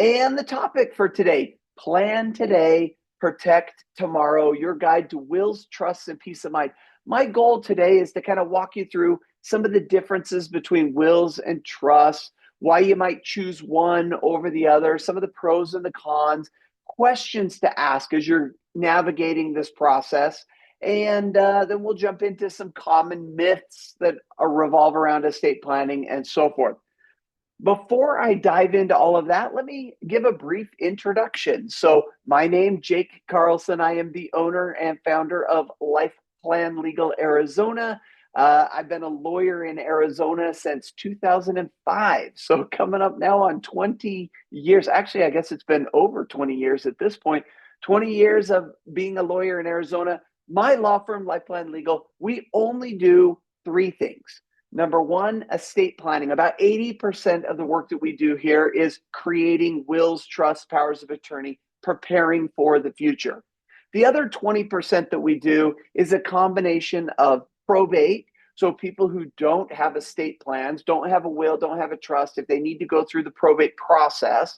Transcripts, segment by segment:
And the topic for today, plan today, protect tomorrow, your guide to wills, trusts, and peace of mind. My goal today is to kind of walk you through some of the differences between wills and trusts, why you might choose one over the other, some of the pros and the cons, questions to ask as you're navigating this process. And then we'll jump into some common myths that revolve around estate planning and so forth. Before I dive into all of that, let me give a brief introduction. So, my name, Jake Carlson. I am the owner and founder of LifePlan Legal Arizona. I've been a lawyer in Arizona since 2005. So, coming up now on 20 years. Actually, I guess it's been over 20 years at this point. 20 years of being a lawyer in Arizona. My law firm, LifePlan Legal, we only do three things. Number one, estate planning. About 80% of the work that we do here is creating wills, trusts, powers of attorney, preparing for the future. The other 20% that we do is a combination of probate. So people who don't have estate plans, don't have a will, don't have a trust, if they need to go through the probate process,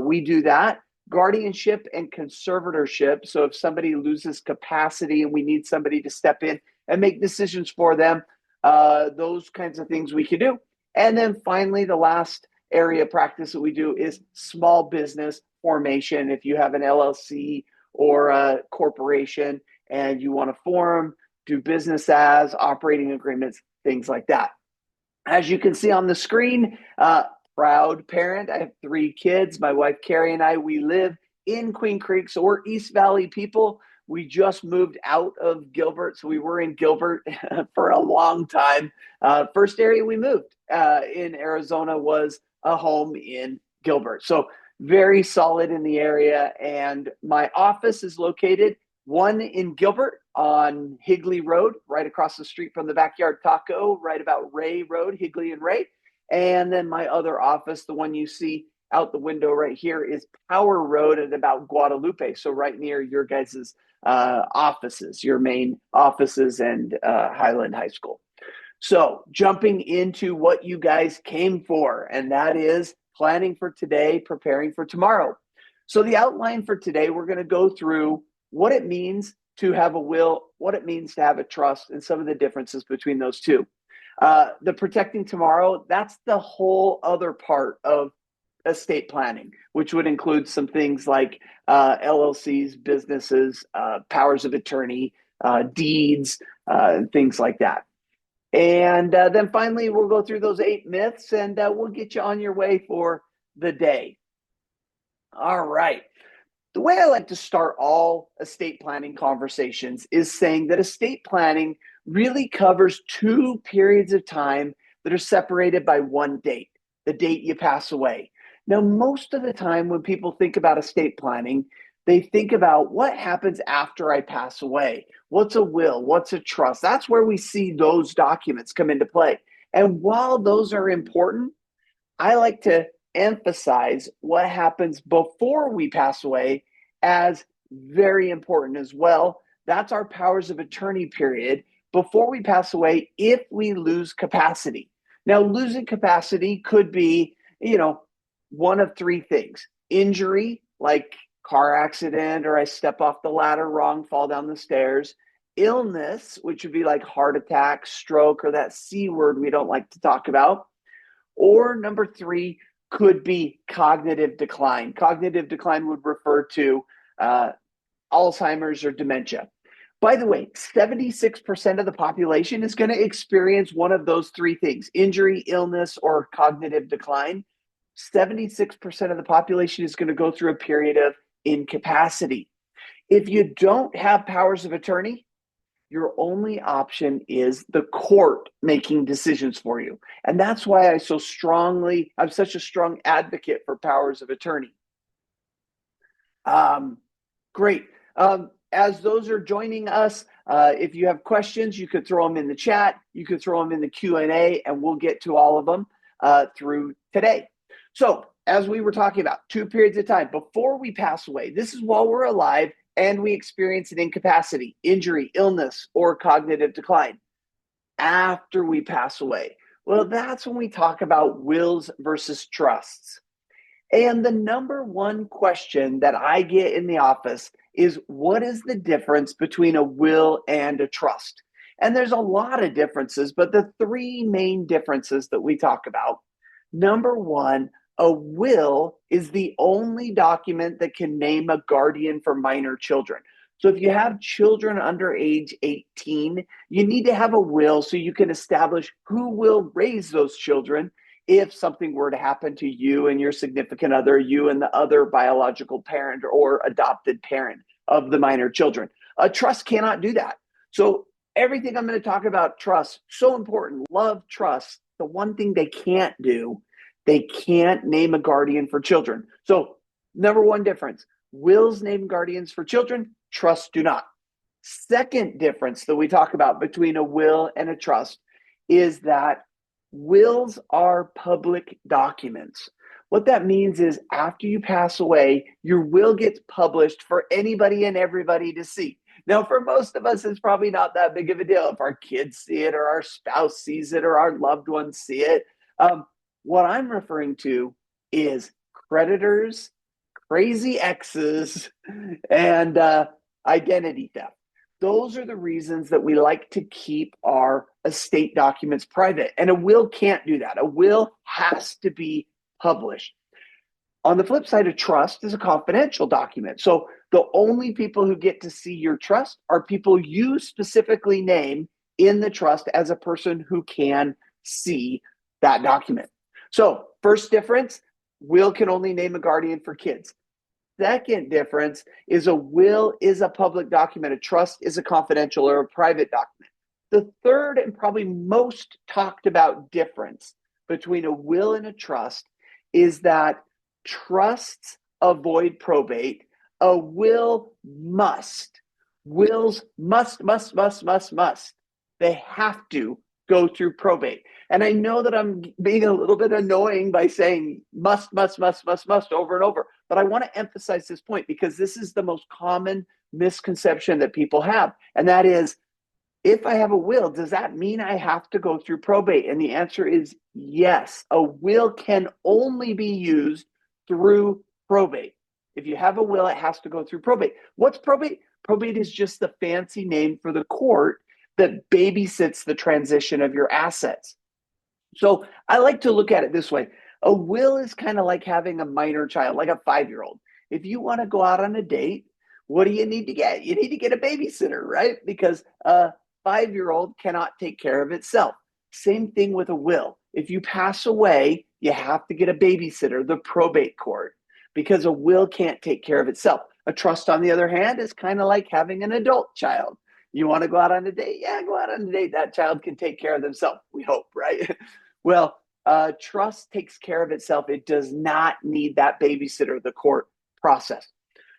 we do that. Guardianship and conservatorship. So if somebody loses capacity and we need somebody to step in and make decisions for them, those kinds of things we can do. And then finally, the last area of practice that we do is small business formation. If you have an LLC or a corporation and you want to form, do business as, operating agreements, things like that. As you can see on the screen, proud parent. I have 3 kids. My wife, Carrie, and I, we live in Queen Creek. So we're East Valley people. We just moved out of Gilbert. So we were in Gilbert for a long time. First area we moved in Arizona was a home in Gilbert. So very solid in the area. And my office is located, one in Gilbert on Higley Road, right across the street from the Backyard Taco, right about Ray Road, Higley and Ray. And then my other office, the one you see out the window right here, is Power Road at about Guadalupe. So right near your guys' offices, your main offices and Highland High School. So jumping into what you guys came for, and that is planning for today, preparing for tomorrow. So the outline for today, we're going to go through what it means to have a will, what it means to have a trust, and some of the differences between those two. The protecting tomorrow, that's the whole other part of estate planning, which would include some things like LLCs, businesses, powers of attorney, deeds, things like that. And then finally, we'll go through those 8 myths and we'll get you on your way for the day. All right. The way I like to start all estate planning conversations is saying that estate planning really covers 2 periods of time that are separated by one date, the date you pass away. Now, most of the time when people think about estate planning, they think about what happens after I pass away. What's a will? What's a trust? That's where we see those documents come into play. And while those are important, I like to emphasize what happens before we pass away as very important as well. That's our powers of attorney period before we pass away if we lose capacity. Now, losing capacity could be, one of 3 things. Injury, like car accident, or I step off the ladder wrong, fall down the stairs. Illness, which would be like heart attack, stroke, or that C word we don't like to talk about. Or number 3 could be cognitive decline. Cognitive decline would refer to Alzheimer's or dementia. By the way, 76% of the population is going to experience one of those 3 things: injury, illness, or cognitive decline. 76% of the population is going to go through a period of incapacity. If you don't have powers of attorney, your only option is the court making decisions for you. And that's why I'm such a strong advocate for powers of attorney. Great. As those are joining us, if you have questions, you could throw them in the chat. You could throw them in the Q&A, and we'll get to all of them through today. So as we were talking about, 2 periods of time before we pass away. This is while we're alive and we experience an incapacity, injury, illness, or cognitive decline. After we pass away, well, that's when we talk about wills versus trusts. And the number one question that I get in the office is, what is the difference between a will and a trust? And there's a lot of differences, but the three main differences that we talk about. Number one, a will is the only document that can name a guardian for minor children. So if you have children under age 18, you need to have a will so you can establish who will raise those children if something were to happen to you and your significant other, you and the other biological parent or adopted parent of the minor children. A trust cannot do that. So everything I'm going to talk about, trust, so important. Love, trust. The one thing they can't do, they can't name a guardian for children. So number one difference, wills name guardians for children, trusts do not. Second difference that we talk about between a will and a trust is that wills are public documents. What that means is after you pass away, your will gets published for anybody and everybody to see. Now, for most of us, it's probably not that big of a deal if our kids see it or our spouse sees it or our loved ones see it. What I'm referring to is creditors, crazy exes, and identity theft. Those are the reasons that we like to keep our estate documents private. And a will can't do that. A will has to be published. On the flip side, a trust is a confidential document. So the only people who get to see your trust are people you specifically name in the trust as a person who can see that document. So first difference, will can only name a guardian for kids. Second difference is a will is a public document. A trust is a confidential or a private document. The third and probably most talked about difference between a will and a trust is that trusts avoid probate. A will must. Wills must. They have to go through probate. And I know that I'm being a little bit annoying by saying must over and over, but I want to emphasize this point because this is the most common misconception that people have. And that is, if I have a will, does that mean I have to go through probate? And the answer is yes. A will can only be used through probate. If you have a will, it has to go through probate. What's probate? Probate is just the fancy name for the court that babysits the transition of your assets. So I like to look at it this way. A will is kind of like having a minor child, like a 5-year-old. If you want to go out on a date, what do you need to get? You need to get a babysitter, right? Because a 5-year-old cannot take care of itself. Same thing with a will. If you pass away, you have to get a babysitter, the probate court, because a will can't take care of itself. A trust, on the other hand, is kind of like having an adult child. You want to go out on a date? Yeah, go out on a date. That child can take care of themselves, we hope, right? Well, trust takes care of itself. It does not need that babysitter, the court process.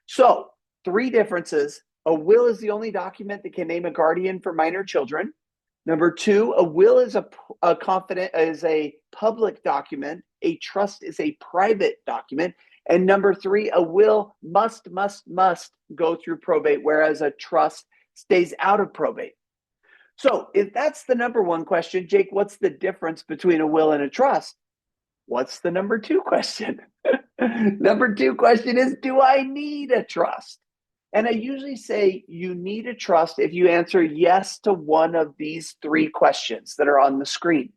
So, three differences. A will is the only document that can name a guardian for minor children. Number two, a will is a public document. A trust is a private document. And number three, a will must go through probate, whereas a trust stays out of probate. So if that's the number one question, Jake, what's the difference between a will and a trust? What's the number two question? Number two question is, do I need a trust? And I usually say you need a trust if you answer yes to one of these three questions that are on the screen.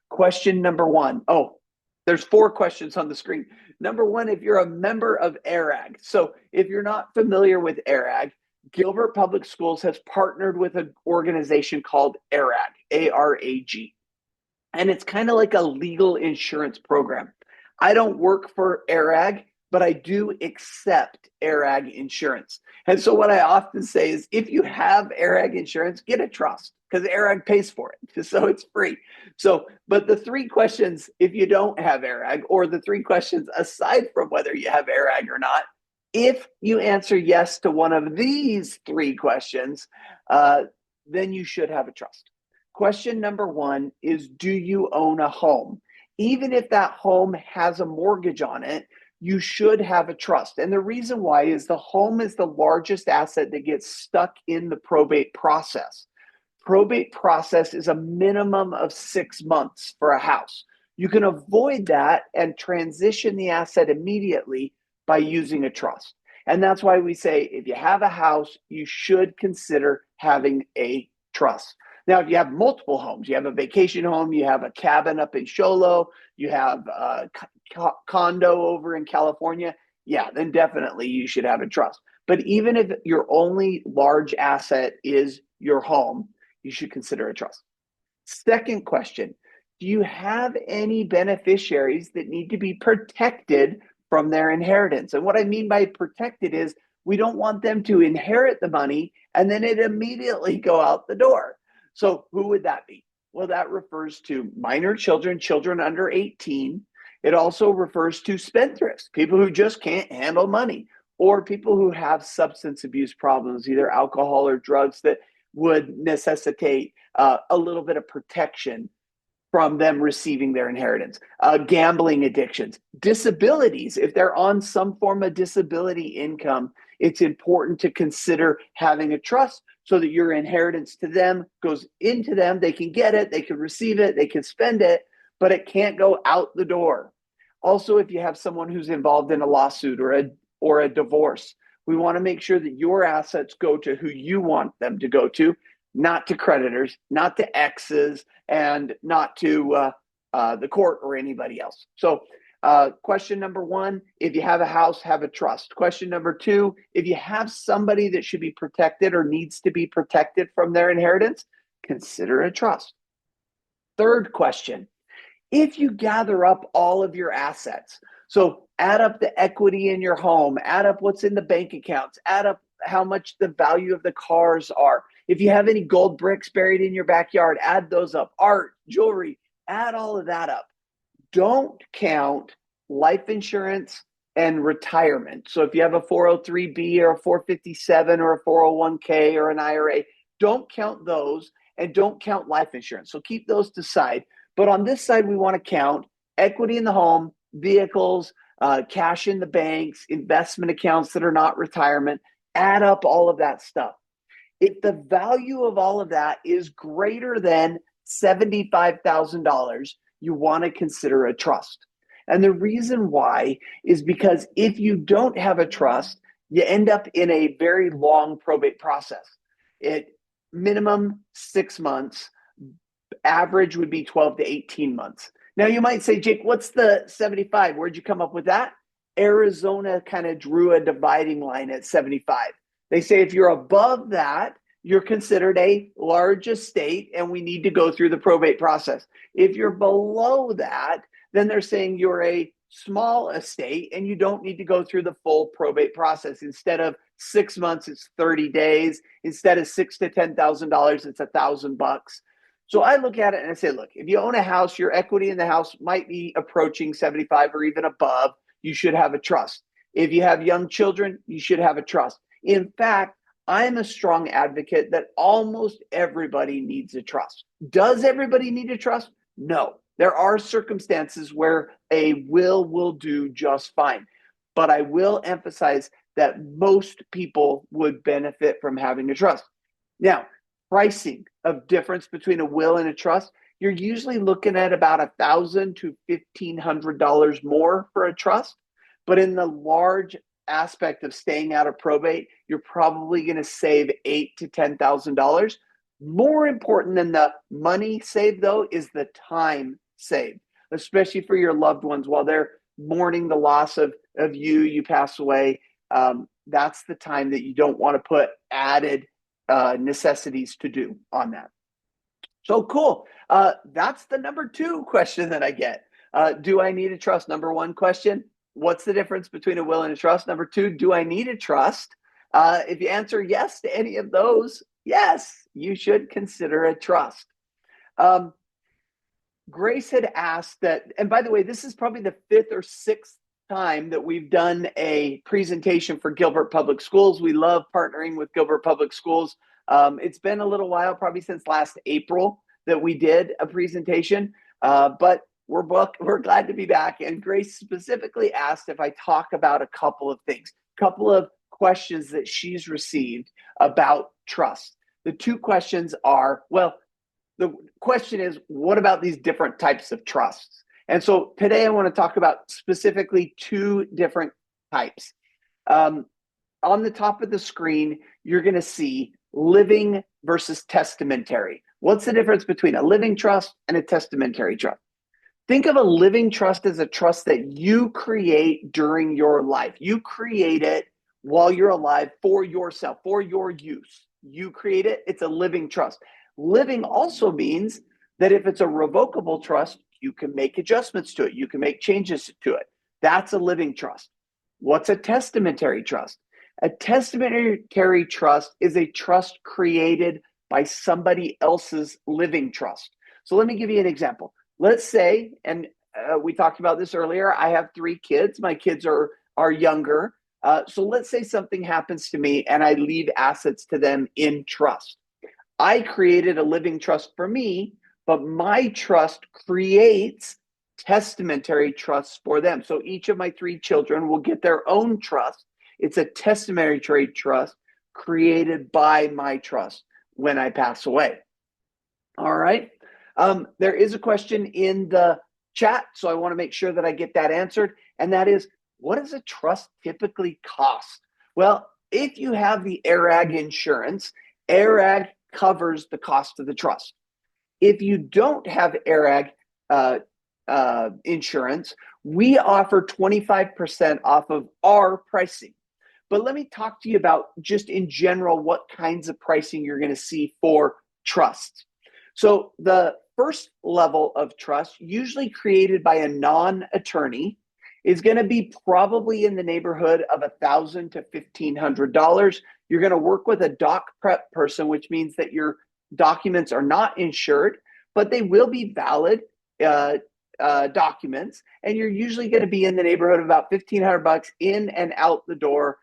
Question number one. Oh, there's 4 questions on the screen. Number one, if you're a member of ARAG. So if you're not familiar with ARAG, Gilbert Public Schools has partnered with an organization called ARAG, A-R-A-G. And it's kind of like a legal insurance program. I don't work for ARAG, but I do accept ARAG insurance. And so what I often say is, if you have ARAG insurance, get a trust, because ARAG pays for it. So it's free. So, but the 3 questions, if you don't have ARAG, or the 3 questions aside from whether you have ARAG or not, if you answer yes to one of these 3 questions, then you should have a trust. Question number 1 is, do you own a home? Even if that home has a mortgage on it, you should have a trust. And the reason why is the home is the largest asset that gets stuck in the probate process. Probate process is a minimum of 6 months for a house. You can avoid that and transition the asset immediately by using a trust. And that's why we say if you have a house, you should consider having a trust. Now, if you have multiple homes, you have a vacation home, you have a cabin up in Show Low, you have a condo over in California, yeah, then definitely you should have a trust. But even if your only large asset is your home, you should consider a trust. Second question, do you have any beneficiaries that need to be protected from their inheritance? And what I mean by protected is we don't want them to inherit the money and then it immediately go out the door. So who would that be? Well, that refers to minor children, children under 18. It also refers to spendthrifts, people who just can't handle money, or people who have substance abuse problems, either alcohol or drugs that would necessitate a little bit of protection from them receiving their inheritance. Gambling addictions, disabilities. If they're on some form of disability income, it's important to consider having a trust so that your inheritance to them goes into them. They can get it, they can receive it, they can spend it, but it can't go out the door. Also, if you have someone who's involved in a lawsuit or a divorce, we want to make sure that your assets go to who you want them to go to, not to creditors, not to exes, and not to the court or anybody else. So question number one, if you have a house, have a trust. Question number two, if you have somebody that should be protected or needs to be protected from their inheritance, consider a trust. Third question, if you gather up all of your assets, so add up the equity in your home, add up what's in the bank accounts, add up how much the value of the cars are. If you have any gold bricks buried in your backyard, add those up. Art, jewelry, add all of that up. Don't count life insurance and retirement. So if you have a 403B or a 457 or a 401k or an IRA, don't count those and don't count life insurance. So keep those to side. But on this side, we want to count equity in the home, vehicles, cash in the banks, investment accounts that are not retirement. Add up all of that stuff. If the value of all of that is greater than $75,000, you want to consider a trust. And the reason why is because if you don't have a trust, you end up in a very long probate process. It minimum 6 months, average would be 12 to 18 months. Now you might say, Jake, what's the 75? Where'd you come up with that? Arizona kind of drew a dividing line at 75. They say if you're above that, you're considered a large estate and we need to go through the probate process. If you're below that, then they're saying you're a small estate and you don't need to go through the full probate process. Instead of 6 months, it's 30 days. Instead of $6,000 to $10,000, it's $1,000. So I look at it and I say, look, if you own a house, your equity in the house might be approaching 75 or even above. You should have a trust. If you have young children, you should have a trust. In fact, I'm a strong advocate that almost everybody needs a trust. Does everybody need a trust? No. There are circumstances where a will do just fine. But I will emphasize that most people would benefit from having a trust. Now, pricing of difference between a will and a trust, you're usually looking at about $1,000 to $1,500 more for a trust. But in the large aspect of staying out of probate, you're probably going to save $8,000 to $10,000. More important than the money saved, though, is the time saved, especially for your loved ones while they're mourning the loss of you pass away. That's the time that you don't want to put added necessities to do on that. So cool. That's the number 2 question that I get. Do I need a trust? Number 1 question, what's the difference between a will and a trust? Number 2, do I need a trust? If you answer yes to any of those, yes, you should consider a trust. Grace had asked that, and by the way, this is probably the 5th or 6th time that we've done a presentation for Gilbert Public Schools. We love partnering with Gilbert Public Schools. It's been a little while, probably since last April, that we did a presentation, but we're glad to be back. And Grace specifically asked if I talk about a couple of things, couple of questions that she's received about trust. The 2 questions are, well, the question is, what about these different types of trusts? And so today I want to talk about specifically two different types. On the top of the screen, you're going to see living versus testamentary. What's the difference between a living trust and a testamentary trust? Think of a living trust as a trust that you create during your life. You create it while you're alive for yourself, for your use. You create it, it's a living trust. Living also means that if it's a revocable trust, you can make adjustments to it. You can make changes to it. That's a living trust. What's a testamentary trust? A testamentary trust is a trust created by somebody else's living trust. So let me give you an example. Let's say, and we talked about this earlier, I have 3 kids. My kids are younger. So let's say something happens to me and I leave assets to them in trust. I created a living trust for me, but my trust creates testamentary trusts for them. So each of my 3 children will get their own trust. It's a testamentary trust created by my trust when I pass away. All right. There is a question in the chat, so I want to make sure that I get that answered. And that is, what does a trust typically cost? Well, if you have the ARAG insurance, ARAG covers the cost of the trust. If you don't have ARAG insurance, we offer 25% off of our pricing. But let me talk to you about just in general what kinds of pricing you're going to see for trusts. So the first level of trust, usually created by a non-attorney, is going to be probably in the neighborhood of $1,000 to $1,500. You're going to work with a doc prep person, which means that your documents are not insured, but they will be valid documents. And you're usually going to be in the neighborhood of about $1,500 in and out the door.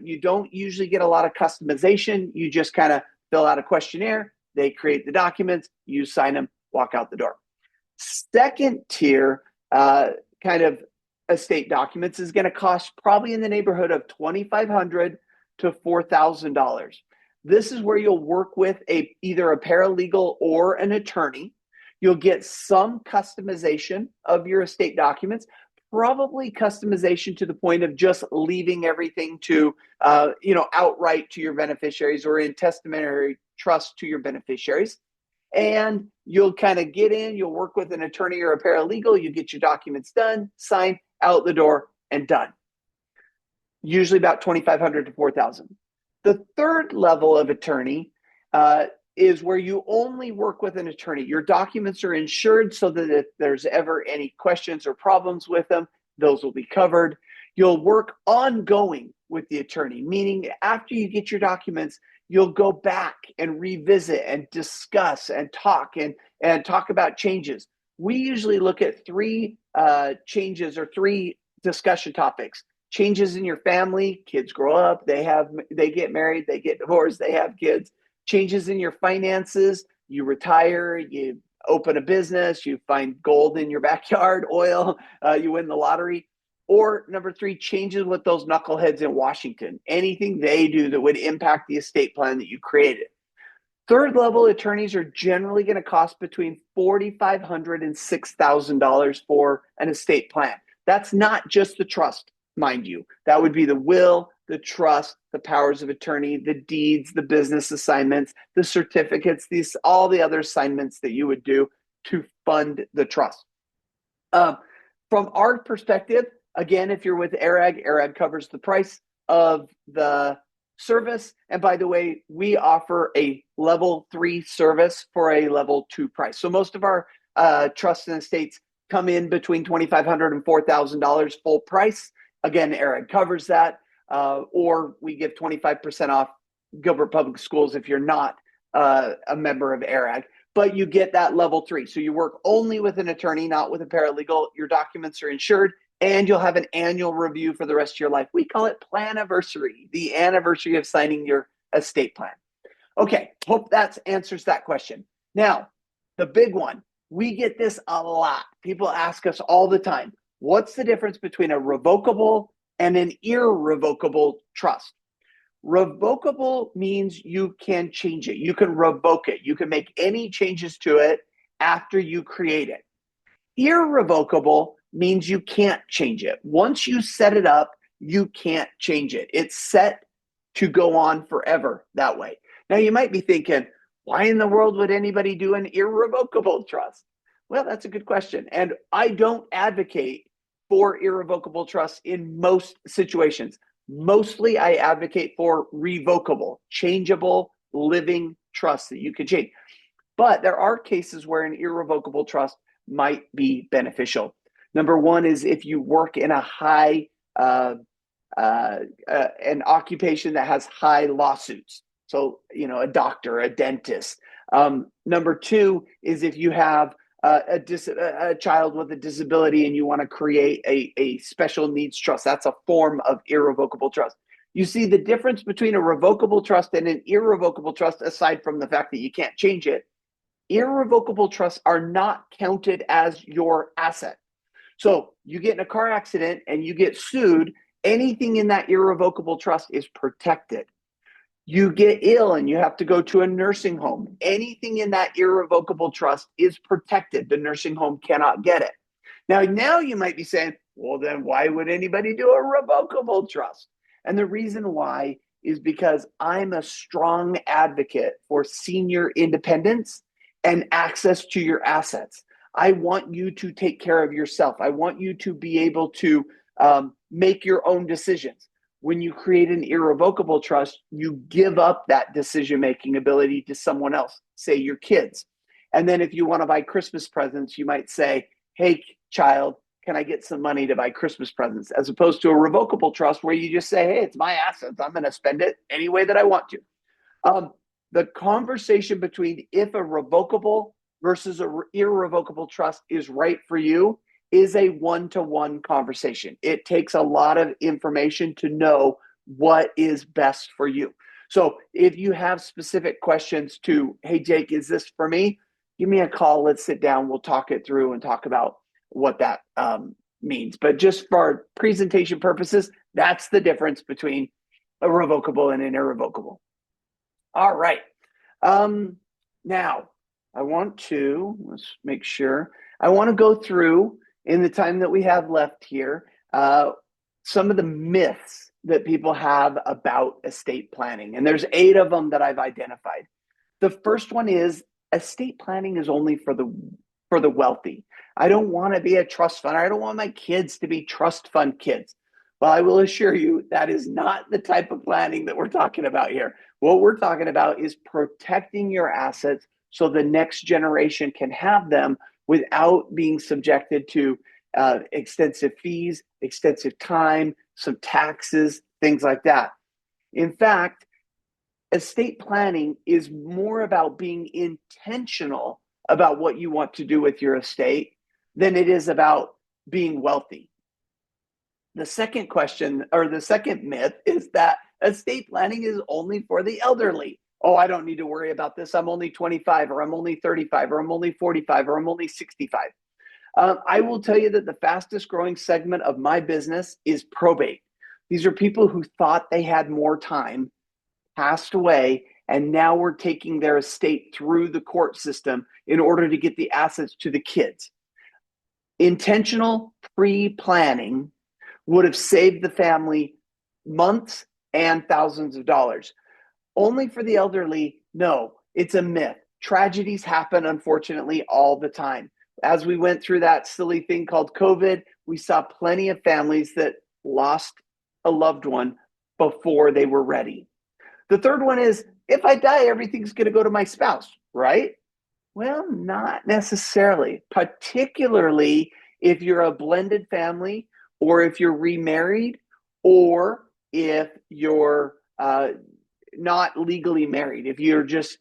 You don't usually get a lot of customization. You just kind of fill out a questionnaire. They create the documents, you sign them, walk out the door. Second tier kind of estate documents is going to cost probably in the neighborhood of $2,500 to $4,000. This is where you'll work with either a paralegal or an attorney. You'll get some customization of your estate documents, probably customization to the point of just leaving everything to, outright to your beneficiaries or in testamentary trust to your beneficiaries. And you'll kind of get in, you'll work with an attorney or a paralegal, you get your documents done, signed, out the door, and done. Usually about $2,500 to $4,000. The third level of attorney is where you only work with an attorney. Your documents are insured so that if there's ever any questions or problems with them, those will be covered. You'll work ongoing with the attorney, meaning after you get your documents, you'll go back and revisit and discuss and talk about changes. We usually look at 3 changes or 3 discussion topics. Changes in your family, kids grow up, they get married, they get divorced, they have kids. Changes in your finances, you retire, you open a business, you find gold in your backyard, oil, you win the lottery. Or number 3, changes with those knuckleheads in Washington. Anything they do that would impact the estate plan that you created. Third level attorneys are generally going to cost between $4,500 and $6,000 for an estate plan. That's not just the trust, mind you. That would be the will, the trust, the powers of attorney, the deeds, the business assignments, the certificates, all the other assignments that you would do to fund the trust. From our perspective, again, if you're with ARAG, ARAG covers the price of the service. And by the way, we offer a level 3 service for a level 2 price. So most of our trusts and estates come in between $2,500 and $4,000 full price. Again, ARAG covers that. Or we give 25% off Gilbert Public Schools if you're not a member of ARAG. But you get that level 3. So you work only with an attorney, not with a paralegal. Your documents are insured, and you'll have an annual review for the rest of your life. We call it planiversary, the anniversary of signing your estate plan. Okay, hope that answers that question. Now, the big one, we get this a lot. People ask us all the time, what's the difference between a revocable and an irrevocable trust? Revocable means you can change it. You can revoke it. You can make any changes to it after you create it. Irrevocable means you can't change it. Once you set it up, you can't change it. It's set to go on forever that way. Now, you might be thinking, why in the world would anybody do an irrevocable trust? Well, that's a good question. And I don't advocate for irrevocable trust in most situations. Mostly, I advocate for revocable, changeable, living trusts that you can change. But there are cases where an irrevocable trust might be beneficial. Number one is if you work in a high, an occupation that has high lawsuits. So, a doctor, a dentist. Number two is if you have a child with a disability and you want to create a special needs trust. That's a form of irrevocable trust. You see the difference between a revocable trust and an irrevocable trust, aside from the fact that you can't change it. Irrevocable trusts are not counted as your asset. So you get in a car accident and you get sued, anything in that irrevocable trust is protected. You get ill and you have to go to a nursing home. Anything in that irrevocable trust is protected. The nursing home cannot get it. Now you might be saying, well, then why would anybody do a revocable trust? And the reason why is because I'm a strong advocate for senior independence and access to your assets. I want you to take care of yourself. I want you to be able to make your own decisions. When you create an irrevocable trust, you give up that decision-making ability to someone else, say your kids. And then if you want to buy Christmas presents, you might say, hey, child, can I get some money to buy Christmas presents? As opposed to a revocable trust where you just say, hey, it's my assets. I'm going to spend it any way that I want to. The conversation between if a revocable versus an irrevocable trust is right for you is a one-to-one conversation. It takes a lot of information to know what is best for you. So if you have specific questions to, hey, Jake, is this for me? Give me a call. Let's sit down. We'll talk it through and talk about what that means. But just for presentation purposes, that's the difference between a revocable and an irrevocable. All right. Now, let's make sure. I want to go through, in the time that we have left here, some of the myths that people have about estate planning. And there's 8 of them that I've identified. The first one is estate planning is only for the wealthy. I don't want to be a trust fund. I don't want my kids to be trust fund kids. Well, I will assure you that is not the type of planning that we're talking about here. What we're talking about is protecting your assets so the next generation can have them without being subjected to extensive fees, extensive time, some taxes, things like that. In fact, estate planning is more about being intentional about what you want to do with your estate than it is about being wealthy. The second question, or the second myth, is that estate planning is only for the elderly. Oh, I don't need to worry about this. I'm only 25, or I'm only 35, or I'm only 45, or I'm only 65. I will tell you that the fastest growing segment of my business is probate. These are people who thought they had more time, passed away, and now we're taking their estate through the court system in order to get the assets to the kids. Intentional pre-planning would have saved the family months and thousands of dollars. Only for the elderly? No, it's a myth. Tragedies happen, unfortunately, all the time. As we went through that silly thing called COVID, we saw plenty of families that lost a loved one before they were ready. The third one is, if I die, everything's going to go to my spouse, right? Well, not necessarily, particularly if you're a blended family, or if you're remarried, or if you're not legally married, if you're just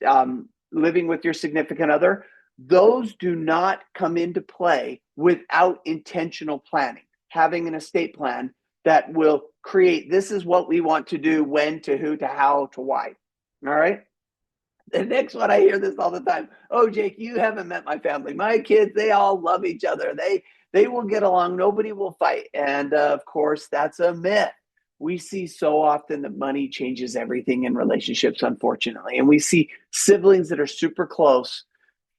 living with your significant other. Those do not come into play without intentional planning, having an estate plan that will create, this is what we want to do, when, to who, to how, to why. All right. The next one, I hear this all the time. Oh, Jake, you haven't met my family. My kids, they all love each other. They will get along. Nobody will fight. And of course, that's a myth. We see so often that money changes everything in relationships, unfortunately. And we see siblings that are super close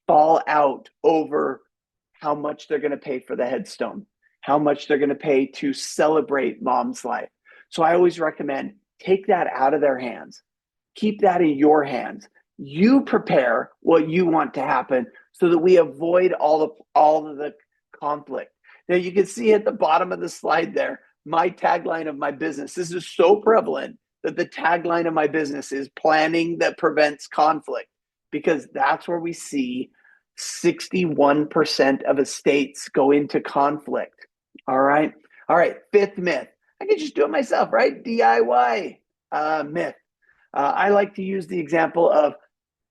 fall out over how much they're going to pay for the headstone, how much they're going to pay to celebrate mom's life. So I always recommend take that out of their hands. Keep that in your hands. You prepare what you want to happen so that we avoid all of the conflict. Now you can see at the bottom of the slide there, my tagline of my business. This is so prevalent that the tagline of my business is planning that prevents conflict, because that's where we see 61% of estates go into conflict. All right. Fifth myth. I can just do it myself, right? DIY myth. I like to use the example of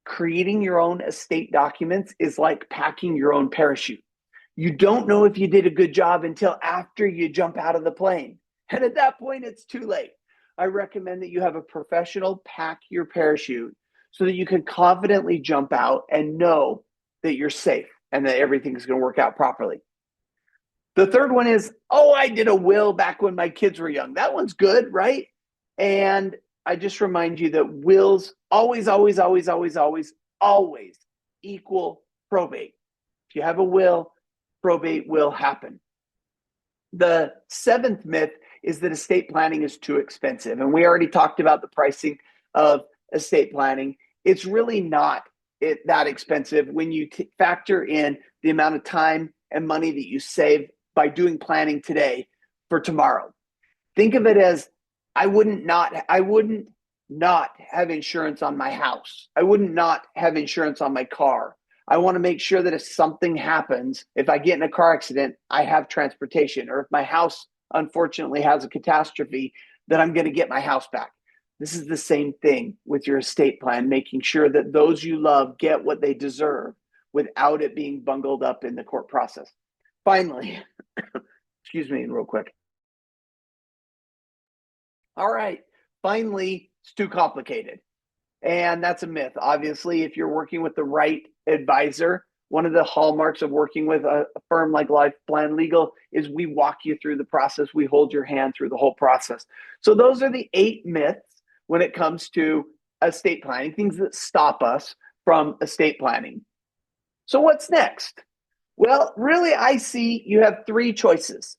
creating your own estate documents is like packing your own parachute. You don't know if you did a good job until after you jump out of the plane. And at that point, it's too late. I recommend that you have a professional pack your parachute so that you can confidently jump out and know that you're safe and that everything's going to work out properly. The third one is, I did a will back when my kids were young. That one's good, right? And I just remind you that wills always equal probate. If you have a will, probate will happen. The seventh myth is that estate planning is too expensive. And we already talked about the pricing of estate planning. It's really not that expensive when you factor in the amount of time and money that you save by doing planning today for tomorrow. Think of it as I wouldn't not have insurance on my house. I wouldn't not have insurance on my car. I want to make sure that if something happens, if I get in a car accident, I have transportation, or if my house unfortunately has a catastrophe, that I'm going to get my house back. This is the same thing with your estate plan, making sure that those you love get what they deserve without it being bungled up in the court process. Finally, excuse me real quick. All right, finally, it's too complicated. And that's a myth. Obviously, if you're working with the right advisor, one of the hallmarks of working with a firm like LifePlan Legal is we walk you through the process. We hold your hand through the whole process. So those are the 8 myths when it comes to estate planning, things that stop us from estate planning. So what's next? Well, really, I see you have 3 choices.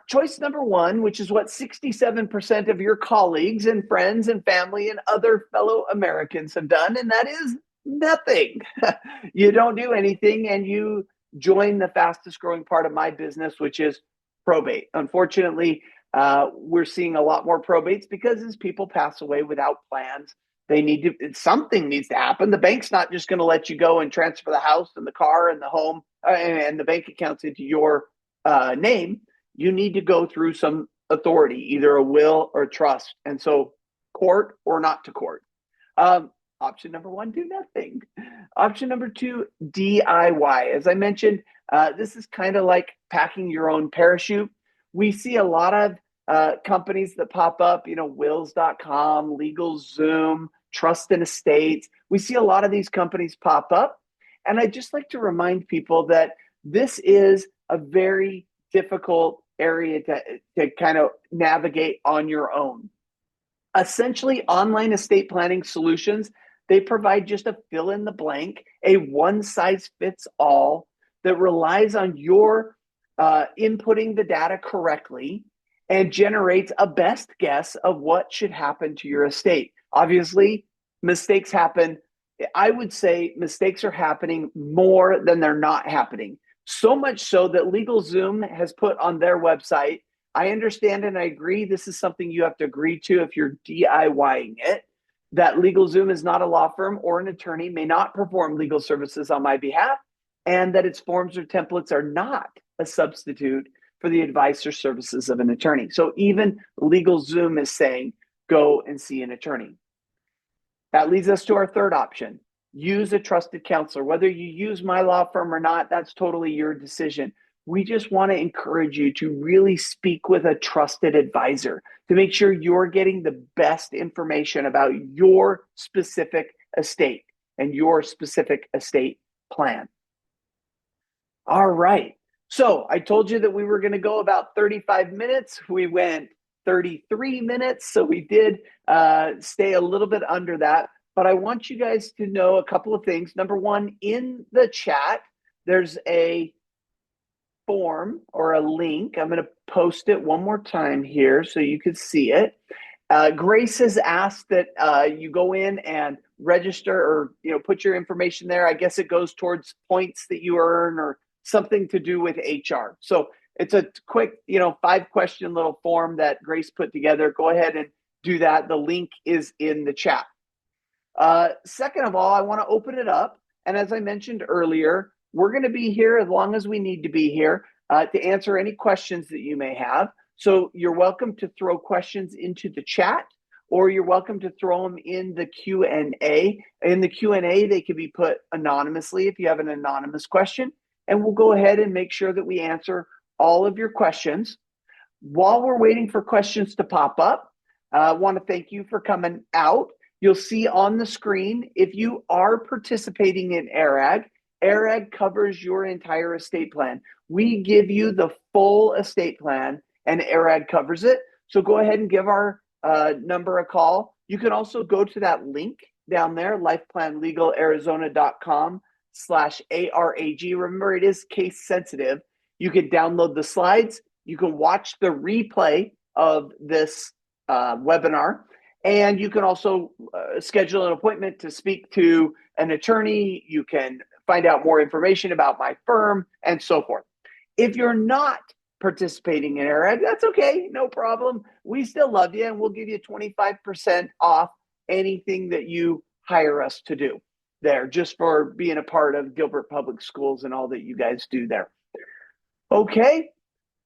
Choice number 1, which is what 67% of your colleagues and friends and family and other fellow Americans have done, and that is nothing. You don't do anything, and you join the fastest growing part of my business, which is probate. Unfortunately, we're seeing a lot more probates because as people pass away without plans, something needs to happen. The bank's not just going to let you go and transfer the house and the car and the home and the bank accounts into your name. You need to go through some authority, either a will or a trust. And so court or not to court. Option number 1, do nothing. Option number 2, DIY. As I mentioned, this is kind of like packing your own parachute. We see a lot of companies that pop up, wills.com, LegalZoom, Trust and Estates. We see a lot of these companies pop up. And I'd just like to remind people that this is a very difficult area to kind of navigate on your own. Essentially, online estate planning solutions, they provide just a fill in the blank, a one size fits all that relies on your inputting the data correctly and generates a best guess of what should happen to your estate. Obviously, mistakes happen. I would say mistakes are happening more than they're not happening. So much so that LegalZoom has put on their website, I understand and I agree this is something you have to agree to if you're DIYing it, that LegalZoom is not a law firm or an attorney, may not perform legal services on my behalf, and that its forms or templates are not a substitute for the advice or services of an attorney. So even LegalZoom is saying, go and see an attorney. That leads us to our third option. Use a trusted counselor. Whether you use my law firm or not, that's totally your decision. We just want to encourage you to really speak with a trusted advisor to make sure you're getting the best information about your specific estate and your specific estate plan. All right. So I told you that we were going to go about 35 minutes. We went 33 minutes. So we did stay a little bit under that. But I want you guys to know a couple of things. Number 1, in the chat, there's a form or a link. I'm going to post it one more time here so you can see it. Grace has asked that you go in and register or put your information there. I guess it goes towards points that you earn or something to do with HR. So it's a quick 5-question little form that Grace put together. Go ahead and do that. The link is in the chat. Second of all, I want to open it up. And as I mentioned earlier, we're going to be here as long as we need to be here to answer any questions that you may have. So you're welcome to throw questions into the chat, or you're welcome to throw them in the Q&A. In the Q&A, they can be put anonymously if you have an anonymous question, and we'll go ahead and make sure that we answer all of your questions. While we're waiting for questions to pop up, I want to thank you for coming out. You'll see on the screen, if you are participating in ARAG, ARAG covers your entire estate plan. We give you the full estate plan, and ARAG covers it. So go ahead and give our number a call. You can also go to that link down there, lifeplanlegalarizona.com/ARAG. Remember, it is case sensitive. You can download the slides. You can watch the replay of this webinar. And you can also schedule an appointment to speak to an attorney. You can find out more information about my firm and so forth. If you're not participating in ARAG, that's okay, no problem. We still love you, and we'll give you 25% off anything that you hire us to do there, just for being a part of Gilbert Public Schools and all that you guys do there. Okay,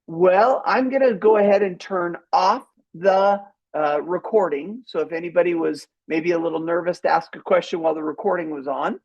well, I'm going to go ahead and turn off the recording. So if anybody was maybe a little nervous to ask a question while the recording was on,